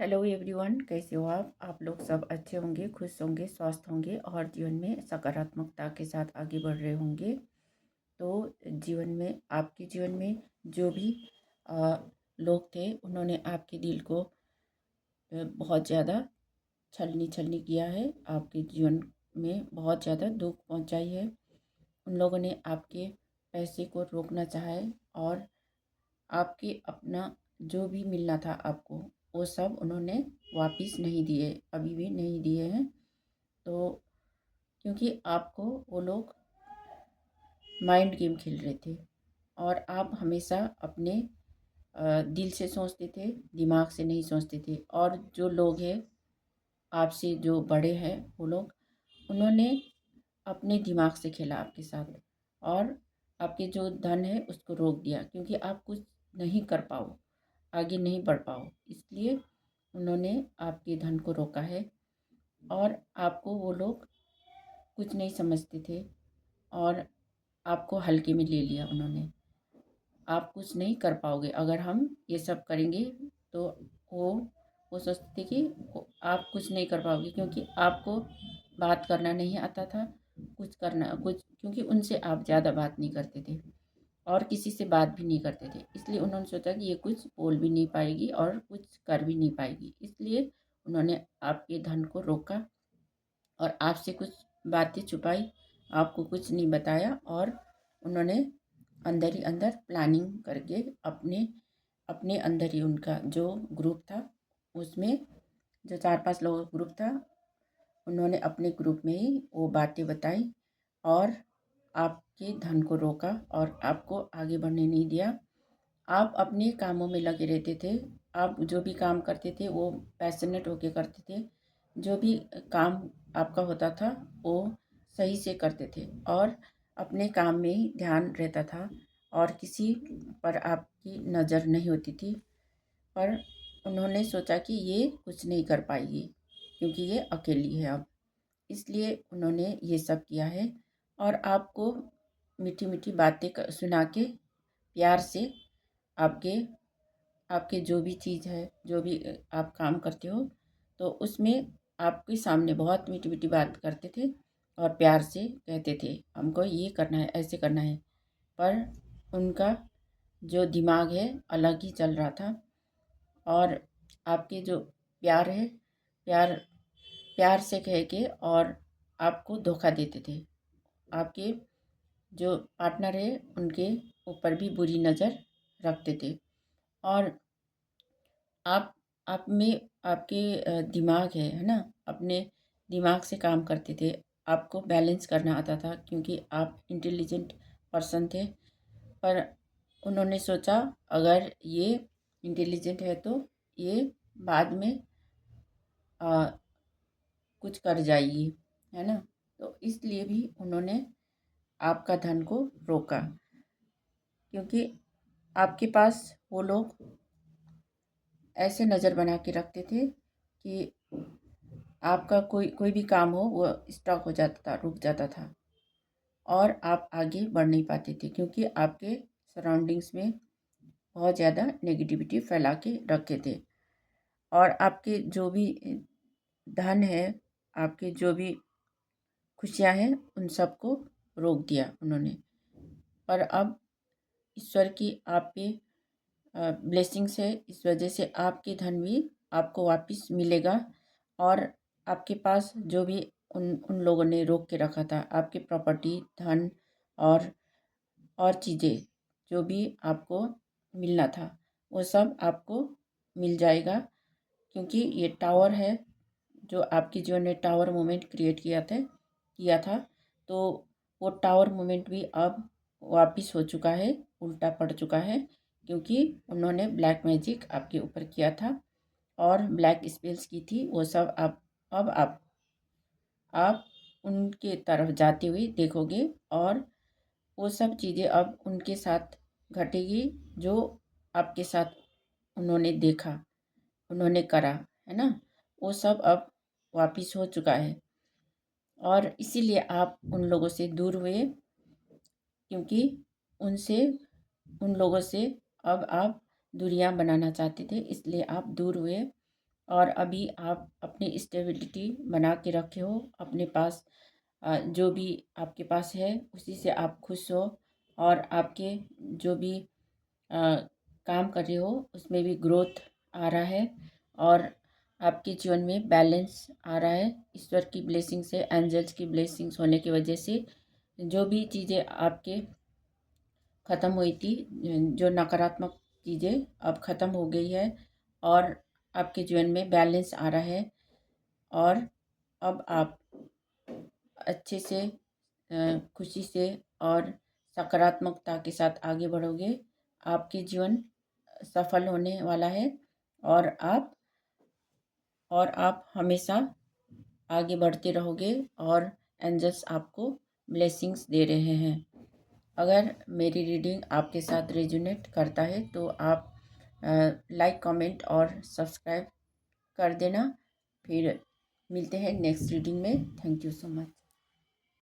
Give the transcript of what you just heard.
Hello everyone, कैसे हो आप लोग सब अच्छे होंगे, खुश होंगे, स्वस्थ होंगे और जीवन में सकारात्मकता के साथ आगे बढ़ रहे होंगे। तो जीवन में आपके जीवन में जो भी अ, लोग थे उन्होंने आपके दिल को बहुत ज़्यादा छलनी छलनी किया है, आपके जीवन में बहुत ज़्यादा दुख पहुंचाई है। उन लोगों ने आपके पैसे को रोकना चाहा है और आपके अपना जो भी मिलना था आपको वो सब उन्होंने वापस नहीं दिए, अभी भी नहीं दिए हैं। तो क्योंकि आपको वो लोग माइंड गेम खेल रहे थे और आप हमेशा अपने दिल से सोचते थे, दिमाग से नहीं सोचते थे। और जो लोग हैं आपसे जो बड़े हैं वो लोग उन्होंने अपने दिमाग से खेला आपके साथ और आपके जो धन है उसको रोक दिया, क्योंकि आप कुछ नहीं कर पाओ, आगे नहीं बढ़ पाओ, इसलिए उन्होंने आपके धन को रोका है। और आपको वो लोग कुछ नहीं समझते थे और आपको हल्के में ले लिया उन्होंने। आप कुछ नहीं कर पाओगे अगर हम ये सब करेंगे। तो वो वो सोचते थे कि आप कुछ नहीं कर पाओगे, क्योंकि आपको बात करना नहीं आता था, कुछ करना कुछ, क्योंकि उनसे आप ज़्यादा बात नहीं करते थे और किसी से बात भी नहीं करते थे। इसलिए उन्होंने सोचा कि ये कुछ बोल भी नहीं पाएगी और कुछ कर भी नहीं पाएगी, इसलिए उन्होंने आपके धन को रोका और आपसे कुछ बातें छुपाई, आपको कुछ नहीं बताया। और उन्होंने अंदर ही अंदर प्लानिंग करके अपने अपने अंदर ही उनका जो ग्रुप था उसमें, जो 4-5 लोगों का ग्रुप था, उन्होंने अपने ग्रुप में ही वो बातें बताई और आपके धन को रोका और आपको आगे बढ़ने नहीं दिया। आप अपने कामों में लगे रहते थे, आप जो भी काम करते थे वो पैशनेट होके करते थे, जो भी काम आपका होता था वो सही से करते थे और अपने काम में ही ध्यान रहता था और किसी पर आपकी नज़र नहीं होती थी। पर उन्होंने सोचा कि ये कुछ नहीं कर पाएगी क्योंकि ये अकेली है अब, इसलिए उन्होंने ये सब किया है। और आपको मीठी मीठी बातें सुना के प्यार से आपके आपके जो भी चीज़ है, जो भी आप काम करते हो, तो उसमें आपके सामने बहुत मीठी मीठी बात करते थे और प्यार से कहते थे हमको ये करना है, ऐसे करना है। पर उनका जो दिमाग है अलग ही चल रहा था और आपके जो प्यार है, प्यार प्यार से कह के और आपको धोखा देते थे। आपके जो पार्टनर है उनके ऊपर भी बुरी नज़र रखते थे और आप में आपके दिमाग है ना, अपने दिमाग से काम करते थे, आपको बैलेंस करना आता था क्योंकि आप इंटेलिजेंट पर्सन थे। पर उन्होंने सोचा अगर ये इंटेलिजेंट है तो ये बाद में आ, कुछ कर जाएगी, है ना। तो इसलिए भी उन्होंने आपका धन को रोका, क्योंकि आपके पास वो लोग ऐसे नज़र बना के रखते थे कि आपका कोई कोई भी काम हो वो स्टॉप हो जाता था, रुक जाता था और आप आगे बढ़ नहीं पाते थे, क्योंकि आपके सराउंडिंग्स में बहुत ज़्यादा नेगेटिविटी फैला के रखे थे। और आपके जो भी धन है, आपके जो भी खुशियाँ हैं, उन सबको रोक दिया उन्होंने। पर अब ईश्वर की आप पे ब्लेसिंग्स है, इस वजह से आपके धन भी आपको वापस मिलेगा। और आपके पास जो भी उन उन लोगों ने रोक के रखा था, आपके प्रॉपर्टी, धन और चीज़ें जो भी आपको मिलना था वो सब आपको मिल जाएगा। क्योंकि ये टावर है, जो आपके जीवन में टावर मोमेंट क्रिएट किया था, तो वो टावर मोमेंट भी अब वापिस हो चुका है, उल्टा पड़ चुका है, क्योंकि उन्होंने ब्लैक मैजिक आपके ऊपर किया था और ब्लैक स्पेल्स की थी। वो सब अब आप उनके तरफ जाते हुए देखोगे और वो सब चीज़ें अब उनके साथ घटेगी जो आपके साथ उन्होंने देखा, उन्होंने करा, है ना। वो सब अब वापिस हो चुका है और इसीलिए आप उन लोगों से दूर हुए, क्योंकि उनसे उन लोगों से अब आप दूरियां बनाना चाहते थे, इसलिए आप दूर हुए। और अभी आप अपनी स्टेबिलिटी बना के रखे हो, अपने पास जो भी आपके पास है उसी से आप खुश हो, और आपके जो भी काम कर रहे हो उसमें भी ग्रोथ आ रहा है, और आपके जीवन में बैलेंस आ रहा है ईश्वर की ब्लेसिंग से, एंजल्स की ब्लेसिंग्स होने की वजह से। जो भी चीज़ें आपके ख़त्म हुई थी, जो नकारात्मक चीज़ें अब ख़त्म हो गई है, और आपके जीवन में बैलेंस आ रहा है, और अब आप अच्छे से खुशी से और सकारात्मकता के साथ आगे बढ़ोगे। आपके जीवन सफल होने वाला है, और आप हमेशा आगे बढ़ते रहोगे, और एंजल्स आपको ब्लेसिंग्स दे रहे हैं। अगर मेरी रीडिंग आपके साथ रेजोनेट करता है तो आप लाइक, कमेंट और सब्सक्राइब कर देना। फिर मिलते हैं नेक्स्ट रीडिंग में। Thank you so much.